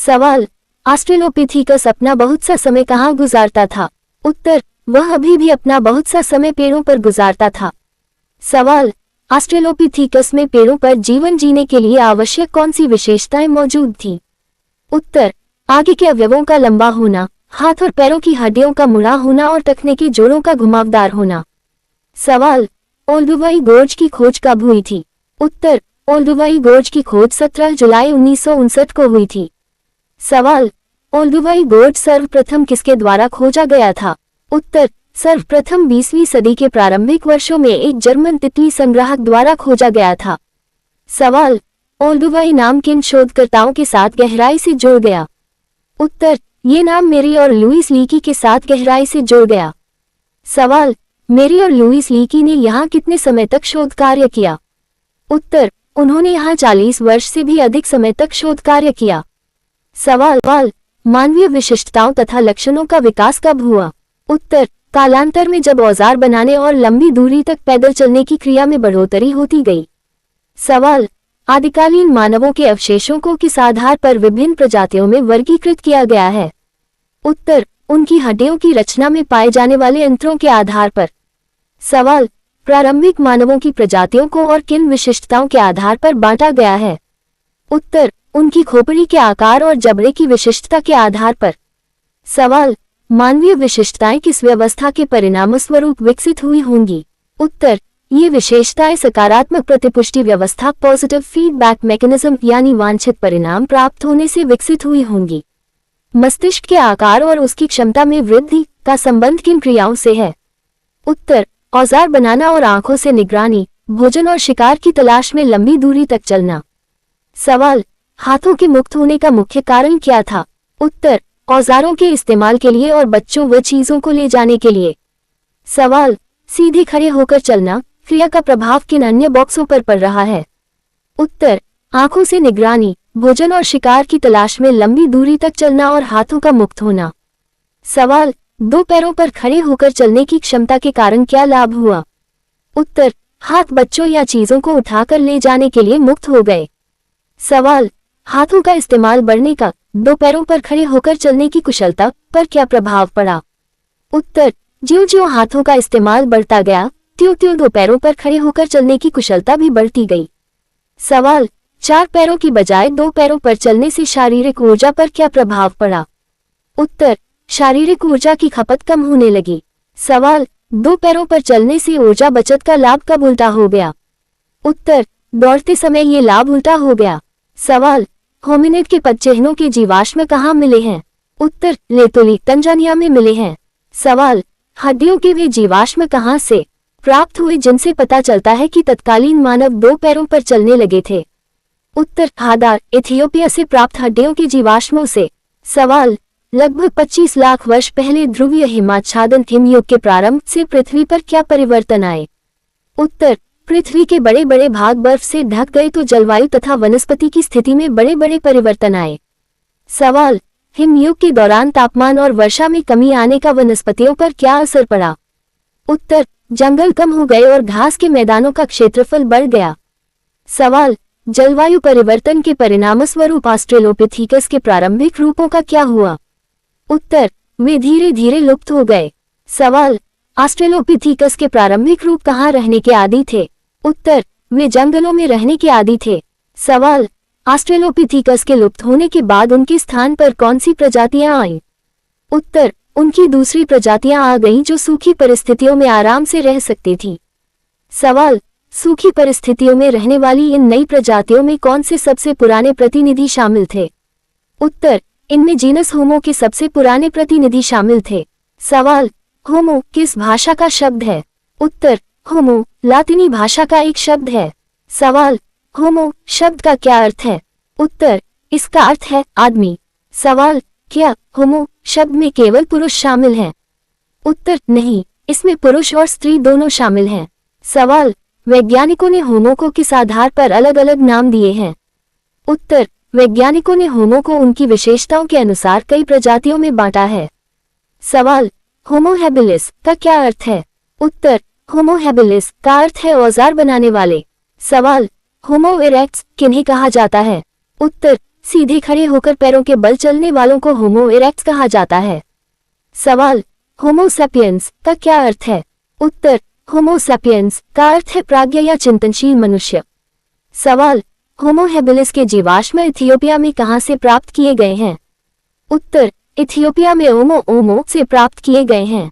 सवाल, ऑस्ट्रेलोपिथेकस अपना बहुत सा समय कहाँ गुजारता था? उत्तर, वह अभी भी अपना बहुत सा समय पेड़ों पर गुजारता था। सवाल, ऑस्ट्रेलोपिथेकस में पेड़ों पर जीवन जीने के लिए आवश्यक कौन सी विशेषताएं मौजूद थीं? उत्तर, आगे के अवयवों का लंबा होना, हाथ और पैरों की हड्डियों का मुड़ा होना और टखने के जोड़ों का घुमावदार होना। सवाल, ओल्डुवाई गोर्ज की खोज कब हुई थी? उत्तर, ओल्डुवाई गोर्ज की खोज 17 जुलाई 1959 को हुई थी। सवाल, ओल्डुवाई गोर्ज सर्वप्रथम किसके द्वारा खोजा गया था? उत्तर, सर्वप्रथम 20वीं सदी के प्रारंभिक वर्षों में एक जर्मन तितली संग्राहक द्वारा खोजा गया था। सवाल, ओल्डुवाई नाम किन शोधकर्ताओं के साथ गहराई से जुड़ गया? उत्तर, ये नाम मेरी और लुईस लीकी के साथ गहराई से जुड़ गया। सवाल, मेरी और लुईस लीकी ने यहाँ कितने समय तक शोध कार्य किया? उत्तर, उन्होंने यहाँ 40 वर्ष से भी अधिक समय तक शोध कार्य किया। सवाल, मानवीय विशिष्टताओं तथा लक्षणों का विकास कब हुआ? उत्तर, कालांतर में जब औजार बनाने और लंबी दूरी तक पैदल चलने की क्रिया में बढ़ोतरी होती गई। सवाल, आदिकालीन मानवों के अवशेषों को किस आधार पर विभिन्न प्रजातियों में वर्गीकृत किया गया है? उत्तर, उनकी हड्डियों की रचना में पाए जाने वाले यंत्रों के आधार पर। सवाल, प्रारंभिक मानवों की प्रजातियों को और किन विशिष्टताओं के आधार पर बांटा गया है? उत्तर, उनकी खोपड़ी के आकार और जबड़े की विशिष्टता के आधार पर। सवाल, मानवीय विशिष्टताएं किस व्यवस्था के परिणामस्वरूप विकसित हुई होंगी? उत्तर, ये विशेषताएं सकारात्मक प्रतिपुष्टि व्यवस्था पॉजिटिव फीडबैक मैकेनिज्म यानी वांछित परिणाम प्राप्त होने से विकसित हुई होंगी। मस्तिष्क के आकार और उसकी क्षमता में वृद्धि का संबंध किन क्रियाओं से है? उत्तर, औजार बनाना और आंखों से निगरानी, भोजन और शिकार की तलाश में लंबी दूरी तक चलना। सवाल, हाथों के मुक्त होने का मुख्य कारण क्या था? उत्तर, औजारों के इस्तेमाल के लिए और बच्चों व चीजों को ले जाने के लिए। सवाल, सीधे खड़े होकर चलना क्रिया का प्रभाव किन अन्य बॉक्सों पर पड़ रहा है? उत्तर, आंखों से निगरानी, भोजन और शिकार की तलाश में लंबी दूरी तक चलना और हाथों का मुक्त होना। सवाल, दो पैरों पर खड़े होकर चलने की क्षमता के कारण क्या लाभ हुआ? उत्तर, हाथ बच्चों या चीजों को उठाकर ले जाने के लिए मुक्त हो गए। सवाल, हाथों का इस्तेमाल बढ़ने का दो पैरों पर खड़े होकर चलने की कुशलता पर क्या प्रभाव पड़ा? उत्तर, ज्यों-ज्यों हाथों का इस्तेमाल बढ़ता गया त्यों-त्यों दो पैरों पर खड़े होकर चलने की कुशलता भी बढ़ती गई। सवाल, चार पैरों की बजाय दो पैरों पर चलने से शारीरिक ऊर्जा पर क्या प्रभाव पड़ा? उत्तर, शारीरिक ऊर्जा की खपत कम होने लगी। सवाल, दो पैरों पर चलने से ऊर्जा बचत का लाभ कब उल्टा हो गया? उत्तर, दौड़ते समय ये लाभ उल्टा हो गया। सवाल, होमिनिड के पदचिह्नों के जीवाश्म कहाँ मिले हैं? उत्तर, लेतोली तंजानिया में मिले हैं। सवाल, हड्डियों के वे जीवाश्म कहाँ से प्राप्त हुए जिनसे पता चलता है कि तत्कालीन मानव दो पैरों पर चलने लगे थे? उत्तर, हादार इथियोपिया से प्राप्त हड्डियों के जीवाश्मों से। सवाल, लगभग 25 लाख वर्ष पहले ध्रुवीय हिमाच्छादन हिमयुग के प्रारंभ से पृथ्वी पर क्या परिवर्तन आए? उत्तर, पृथ्वी के बड़े बड़े भाग बर्फ से ढक गए तो जलवायु तथा वनस्पति की स्थिति में बड़े बड़े परिवर्तन आए। सवाल, हिमयुग के दौरान तापमान और वर्षा में कमी आने का वनस्पतियों पर क्या असर पड़ा? उत्तर, जंगल कम हो गए और घास के मैदानों का क्षेत्रफल बढ़ गया। सवाल, जलवायु परिवर्तन के परिणामस्वरूप ऑस्ट्रेलोपिथेकस के प्रारंभिक रूपों का क्या हुआ? उत्तर, वे धीरे धीरे लुप्त हो गए। सवाल, ऑस्ट्रेलोपिथेकस के प्रारंभिक रूप कहाँ रहने के आदी थे? उत्तर, वे जंगलों में रहने के आदी थे। सवाल, ऑस्ट्रेलोपिथेकस के लुप्त होने के बाद उनके स्थान पर कौन सी प्रजातियां आईं? उत्तर, उनकी दूसरी प्रजातियां आ गईं जो सूखी परिस्थितियों में आराम से रह सकती थीं। सवाल, सूखी परिस्थितियों में रहने वाली इन नई प्रजातियों में कौन से सबसे पुराने प्रतिनिधि शामिल थे? उत्तर, इनमें जीनस होमो के सबसे पुराने प्रतिनिधि शामिल थे। सवाल, होमो किस भाषा का शब्द है? उत्तर, होमो लातिनी भाषा का एक शब्द है। सवाल, होमो शब्द का क्या अर्थ है? उत्तर, इसका अर्थ है आदमी। सवाल, क्या होमो शब्द में केवल पुरुष शामिल हैं? उत्तर, नहीं, इसमें पुरुष और स्त्री दोनों शामिल हैं। सवाल, वैज्ञानिकों ने होमो को किस आधार पर अलग अलग नाम दिए हैं? उत्तर, वैज्ञानिकों ने होमो को उनकी विशेषताओं के अनुसार कई प्रजातियों में बांटा है। सवाल, होमो हैबिलिस का क्या अर्थ है? उत्तर, होमो हैबिलिस का अर्थ है औजार बनाने वाले। सवाल, होमो इरेक्ट्स किन्हें कहा जाता है? उत्तर, सीधे खड़े होकर पैरों के बल चलने वालों को होमो इरेक्टस कहा जाता है। सवाल, होमो सैपियंस का क्या अर्थ है? उत्तर, होमो सैपियंस का अर्थ है प्राज्ञ या चिंतनशील मनुष्य। सवाल, होमो हैबिलिस के जीवाश्म इथियोपिया में कहां से प्राप्त किए गए हैं? उत्तर, इथियोपिया में ओमो से प्राप्त किए गए हैं।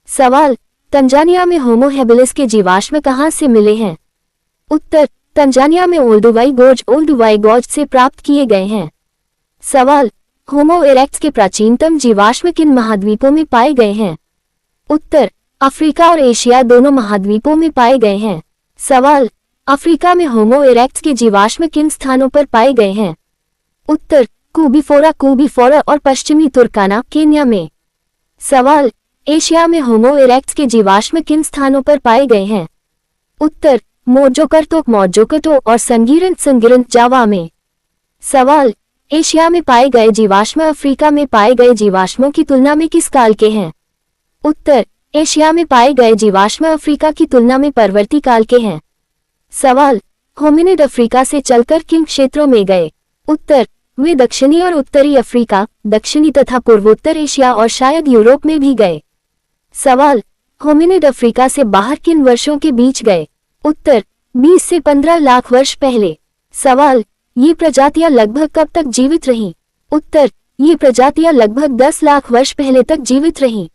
सवाल, तंजानिया में होमो हैबिलिस के जीवाश्म कहां से मिले हैं? उत्तर, तंजानिया में ओल्डुवाई गोज से प्राप्त किए गए हैं। सवाल, होमो इरेक्टस के प्राचीनतम जीवाश्म किन महाद्वीपों में पाए गए हैं? उत्तर, अफ्रीका और एशिया दोनों महाद्वीपों में पाए गए हैं। सवाल, अफ्रीका में होमो इरेक्टस के जीवाश्म किन स्थानों पर पाए गए हैं? उत्तर, कुबीफोरा और पश्चिमी तुर्काना केन्या में। सवाल, एशिया में होमो इरेक्टस के जीवाश्म किन स्थानों पर पाए गए हैं? उत्तर, मोरजोकटो और संगिरन जावा में। सवाल, एशिया में पाए गए जीवाश्म अफ्रीका में पाए गए जीवाश्मों की तुलना में किस काल के हैं? उत्तर, एशिया में पाए गए जीवाश्म अफ्रीका की तुलना में परवर्ती काल के हैं। सवाल, होमिनिड अफ्रीका से चलकर किन क्षेत्रों में गए? उत्तर, वे दक्षिणी और उत्तरी अफ्रीका, दक्षिणी तथा पूर्वोत्तर एशिया और शायद यूरोप में भी गए। सवाल, होमिनिड अफ्रीका से बाहर किन वर्षों के बीच गए? उत्तर, 20 से 15 लाख वर्ष पहले। सवाल, ये प्रजातियां लगभग कब तक जीवित रहीं? उत्तर, ये प्रजातियां लगभग 10 लाख वर्ष पहले तक जीवित रहीं।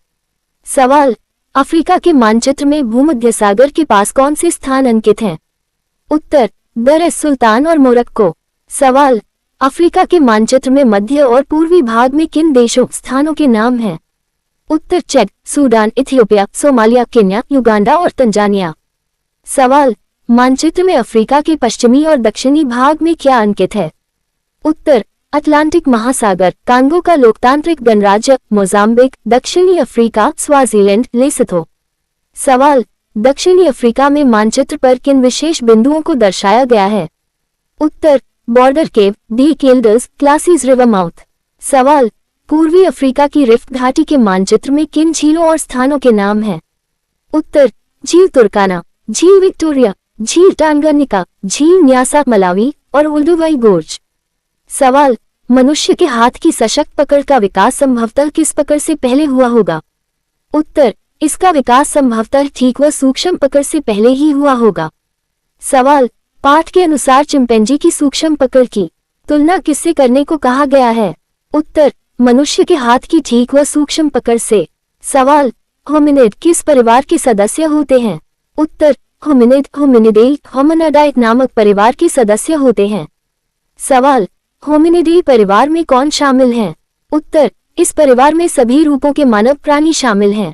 सवाल, अफ्रीका के मानचित्र में भूमध्य सागर के पास कौन से स्थान अंकित हैं? उत्तर, दर एस सुल्तान और मोरक्को। सवाल, अफ्रीका के मानचित्र में मध्य और पूर्वी भाग में किन देशों स्थानों के नाम हैं? उत्तर, Chad, Sudan, Ethiopia, Somalia, Kenya, Uganda और तंजानिया। सवाल, मानचित्र में अफ्रीका के पश्चिमी और दक्षिणी भाग में क्या अंकित है? उत्तर, अटलांटिक महासागर, कांगो का लोकतांत्रिक गणराज्य, मोजाम्बिक, दक्षिणी अफ्रीका, स्वाजीलैंड, लेसोथो। सवाल, दक्षिणी अफ्रीका में मानचित्र पर किन विशेष बिंदुओं को दर्शाया गया है? उत्तर, बॉर्डर केव, डी केल्डर्स, क्लासीज रिवर माउथ। सवाल, पूर्वी अफ्रीका की रिफ्ट घाटी के मानचित्र में किन झीलों और स्थानों के नाम हैं? उत्तर, झील तुर्काना, झील विक्टोरिया, झील टांगानिका, झील न्यासा मलावी और ओल्डुवाई गोर्ज। सवाल, मनुष्य के हाथ की सशक्त पकड़ का विकास संभवतः किस पकड़ से पहले हुआ होगा? उत्तर, इसका विकास संभवतः ठीक व सूक्ष्म पकड़ से पहले ही हुआ होगा। सवाल, पाठ के अनुसार चिंपैंजी की सूक्ष्म पकड़ की तुलना किससे करने को कहा गया है? उत्तर, मनुष्य के हाथ की ठीक व सूक्ष्म पकड़ से। सवाल, होमिनिड किस परिवार के सदस्य होते हैं? उत्तर, होमिनिडेई होमिनिडाई नामक परिवार के सदस्य होते हैं। सवाल, होमिनिडेई परिवार में कौन शामिल हैं? उत्तर, इस परिवार में सभी रूपों के मानव प्राणी शामिल हैं।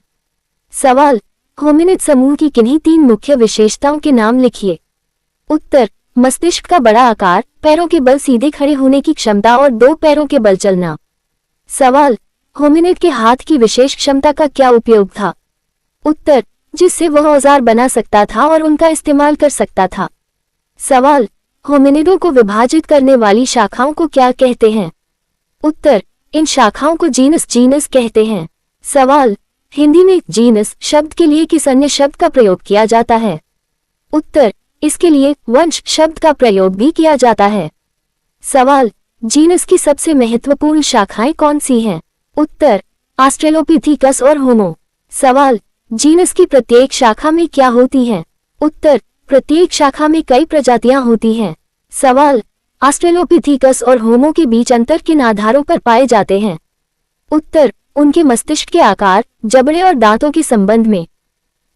सवाल, होमिनिड समूह की किन्हीं 3 मुख्य विशेषताओं के नाम लिखिए। उत्तर, मस्तिष्क का बड़ा आकार, पैरों के बल सीधे खड़े होने की क्षमता और 2 पैरों के बल चलना। सवाल, होमिनिड के हाथ की विशेष क्षमता का क्या उपयोग था? उत्तर, जिससे वह औजार बना सकता था और उनका इस्तेमाल कर सकता था। सवाल, होमिनिडों को विभाजित करने वाली शाखाओं को क्या कहते हैं? उत्तर, इन शाखाओं को जीनस कहते हैं। सवाल, हिंदी में जीनस शब्द के लिए किस अन्य शब्द का प्रयोग किया जाता है? उत्तर, इसके लिए वंश शब्द का प्रयोग भी किया जाता है। सवाल, जीनस की सबसे महत्वपूर्ण शाखाएं कौन सी हैं? उत्तर, ऑस्ट्रेलोपिथेकस और होमो। सवाल, जीनस की प्रत्येक शाखा में क्या होती हैं? उत्तर, प्रत्येक शाखा में कई प्रजातियां होती हैं। सवाल, ऑस्ट्रेलोपिथेकस और होमो के बीच अंतर किन आधारों पर पाए जाते हैं? उत्तर, उनके मस्तिष्क के आकार, जबड़े और दांतों के संबंध में।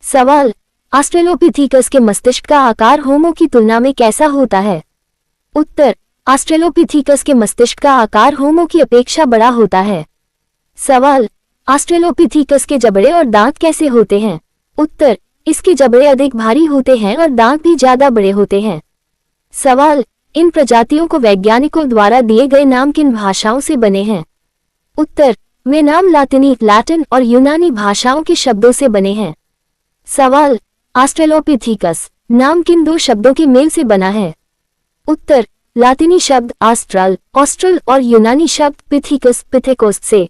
सवाल, ऑस्ट्रेलोपिथेकस के मस्तिष्क का आकार होमो की तुलना में कैसा होता है? उत्तर, ऑस्ट्रेलोपिथेकस के मस्तिष्क का आकार होमो की अपेक्षा बड़ा होता है। सवाल, ऑस्ट्रेलोपिथेकस के जबड़े और दांत कैसे होते हैं? उत्तर, इसके जबड़े अधिक भारी होते हैं और दांत भी ज्यादा बड़े होते हैं। सवाल, इन प्रजातियों को वैज्ञानिकों द्वारा दिए गए नाम किन भाषाओं से बने हैं? उत्तर, वे नाम लैटिन और यूनानी भाषाओं के शब्दों से बने हैं। सवाल, ऑस्ट्रेलोपिथेकस नाम किन 2 शब्दों के मेल से बना है? उत्तर, लातिनी शब्द ऑस्ट्रल और यूनानी शब्द पिथेकोस से।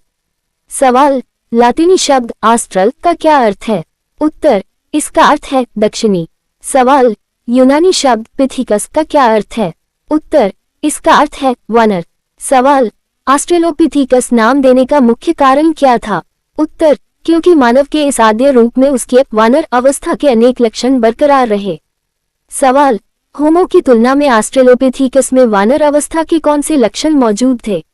सवाल, लातिनी शब्द ऑस्ट्रल का क्या अर्थ है? उत्तर, इसका अर्थ है दक्षिणी। सवाल, यूनानी शब्द पिथिकस का क्या अर्थ है? उत्तर, इसका अर्थ है वानर। सवाल, ऑस्ट्रेलोपिथेकस नाम देने का मुख्य कारण क्या था? उत्तर, क्योंकि मानव के इस आद्य रूप में उसकी वानर अवस्था के अनेक लक्षण बरकरार रहे। सवाल, होमो की तुलना में ऑस्ट्रेलोपिथेकस में वानर अवस्था के कौन से लक्षण मौजूद थे?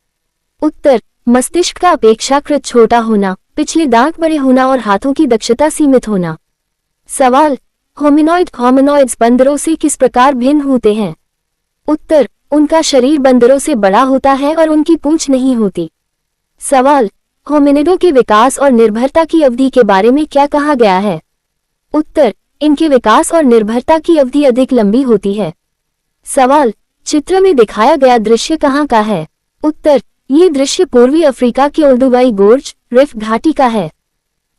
उत्तर, मस्तिष्क का अपेक्षाकृत छोटा होना, पिछले दांत बड़े होना और हाथों की दक्षता सीमित होना। सवाल, होमिनॉइड्स बंदरों से किस प्रकार भिन्न होते हैं? उत्तर, उनका शरीर बंदरों से बड़ा होता है और उनकी पूंछ नहीं होती। सवाल, होमिनिडों के विकास और निर्भरता की अवधि के बारे में क्या कहा गया है? उत्तर, इनके विकास और निर्भरता की अवधि अधिक लंबी होती है। सवाल, चित्र में दिखाया गया दृश्य कहाँ का है? उत्तर, ये दृश्य पूर्वी अफ्रीका के ओल्डुवाई गोर्ज, रिफ्ट घाटी का है।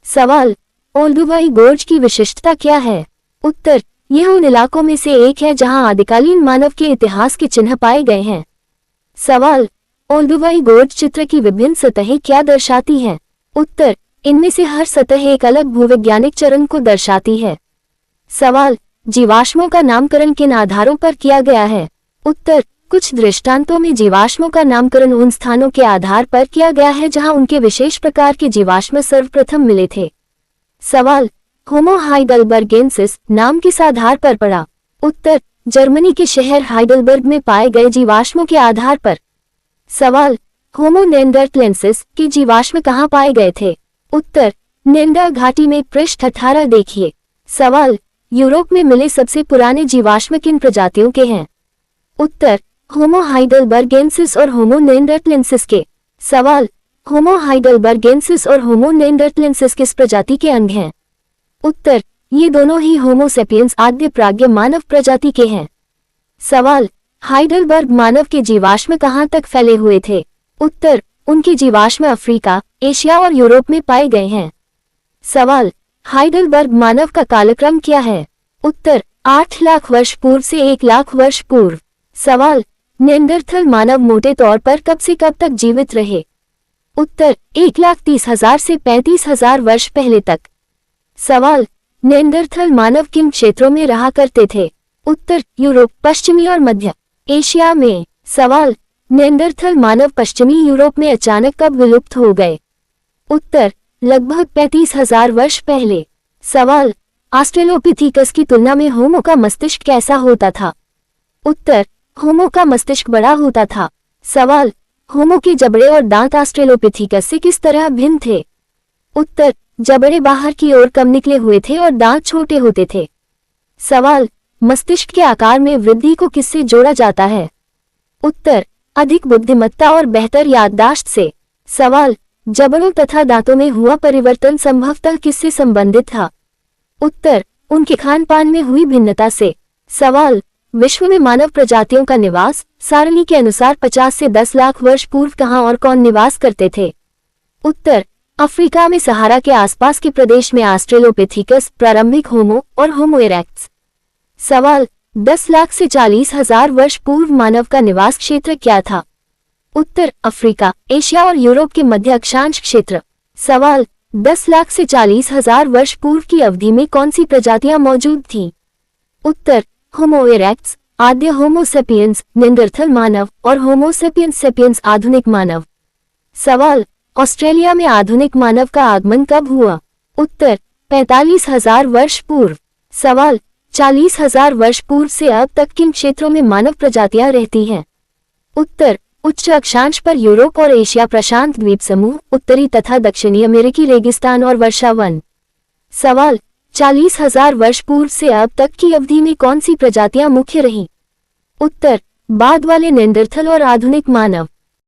सवाल, ओल्डुवाई गोर्ज की विशिष्टता क्या है? उत्तर, यह उन इलाकों में से एक है जहां आदिकालीन मानव के इतिहास के चिन्ह पाए गए हैं। सवाल, ओल्डुवाई गोर्ज चित्र की विभिन्न सतहें क्या दर्शाती हैं? उत्तर, इनमें से हर सतह एक अलग भूवैज्ञानिक चरण को दर्शाती है। सवाल, जीवाश्मों का नामकरण किन आधारों पर किया गया है? उत्तर, कुछ दृष्टांतों में जीवाश्मों का नामकरण उन स्थानों के आधार पर किया गया है जहां उनके विशेष प्रकार के जीवाश्म सर्वप्रथम मिले थे। सवाल, होमो हाइडलबर्गेंसिस नाम किस आधार पर पड़ा? उत्तर, जर्मनी के शहर हाइडलबर्ग में पाए गए जीवाश्मों के आधार पर। सवाल, होमो नेंडरथलेंसिस के जीवाश्म कहाँ पाए गए थे? उत्तर, नेंडर घाटी में पृष्ठ 18 देखिए। सवाल, यूरोप में मिले सबसे पुराने जीवाश्म किन प्रजातियों के हैं? उत्तर, होमो हाइडलबर्गेंसिस और होमो नेंडरथलेंसिस के। सवाल, होमो हाइडलबर्गेंसिस और होमो नेंडरथलेंसिस किस प्रजाति के अंग हैं? उत्तर, ये दोनों ही होमो सेपियंस आद्य प्राज्ञ मानव प्रजाति के हैं। सवाल, हाइडलबर्ग मानव के जीवाश्म कहाँ तक फैले हुए थे? उत्तर, उनके जीवाश्म अफ्रीका, एशिया और यूरोप में पाए गए हैं। सवाल, हाइडलबर्ग मानव का कालक्रम क्या है? उत्तर, 8 लाख वर्ष पूर्व से 1 लाख वर्ष पूर्व। सवाल, नेंडरथल मानव मोटे तौर पर कब से कब तक जीवित रहे? उत्तर, 1,30,000 से 35,000 वर्ष पहले तक। सवाल, नेंडरथल मानव किन क्षेत्रों में रहा करते थे? उत्तर, यूरोप, पश्चिमी और मध्य एशिया में। सवाल, नेंडरथल मानव पश्चिमी यूरोप में अचानक कब विलुप्त हो गए? उत्तर, लगभग 35,000 वर्ष पहले। सवाल, ऑस्ट्रेलोपिथेकस की तुलना में होमो का मस्तिष्क कैसा होता था? उत्तर, होमो का मस्तिष्क बड़ा होता था। सवाल, होमो के जबड़े और दांत ऑस्ट्रेलोपिथेकस से किस तरह भिन्न थे? उत्तर, जबड़े बाहर की ओर कम निकले हुए थे और दांत छोटे होते थे। सवाल, मस्तिष्क के आकार में वृद्धि को किससे जोड़ा जाता है? उत्तर, अधिक बुद्धिमत्ता और बेहतर याददाश्त से। सवाल, जबड़ों तथा दांतों में हुआ परिवर्तन संभवतः किससे संबंधित था? उत्तर, उनके खान पान में हुई भिन्नता से। सवाल, विश्व में मानव प्रजातियों का निवास सारणी के अनुसार 50 से 10 लाख वर्ष पूर्व कहाँ और कौन निवास करते थे? उत्तर, अफ्रीका में सहारा के आसपास के प्रदेश में ऑस्ट्रेलोपिथेकस, प्रारंभिक होमो और होमो इरेक्टस। सवाल, 10 लाख से 40,000 वर्ष पूर्व मानव का निवास क्षेत्र क्या था? उत्तर, अफ्रीका, एशिया और यूरोप के मध्य अक्षांश क्षेत्र। सवाल, 10 लाख से 40,000 वर्ष पूर्व की अवधि में कौन सी प्रजातियां मौजूद थीं? उत्तर, होमो इरेक्टस, आद्य होमो सेपियंस, नेंडरथल मानव और होमो सेपियंस सेपियंस आधुनिक मानव। सवाल, ऑस्ट्रेलिया में आधुनिक मानव का आगमन कब हुआ? उत्तर, 45,000 वर्ष पूर्व। सवाल, 40,000 वर्ष पूर्व से अब तक किन क्षेत्रों में मानव प्रजातियां रहती हैं? उत्तर, उच्च अक्षांश पर यूरोप और एशिया, प्रशांत द्वीप समूह, उत्तरी तथा दक्षिणी अमेरिकी रेगिस्तान और वर्षा वन। सवाल, 40,000 वर्ष पूर्व से अब तक की अवधि में कौन सी प्रजातियां मुख्य रहीं? उत्तर, बाद वाले नेंडरथल और आधुनिक मानव।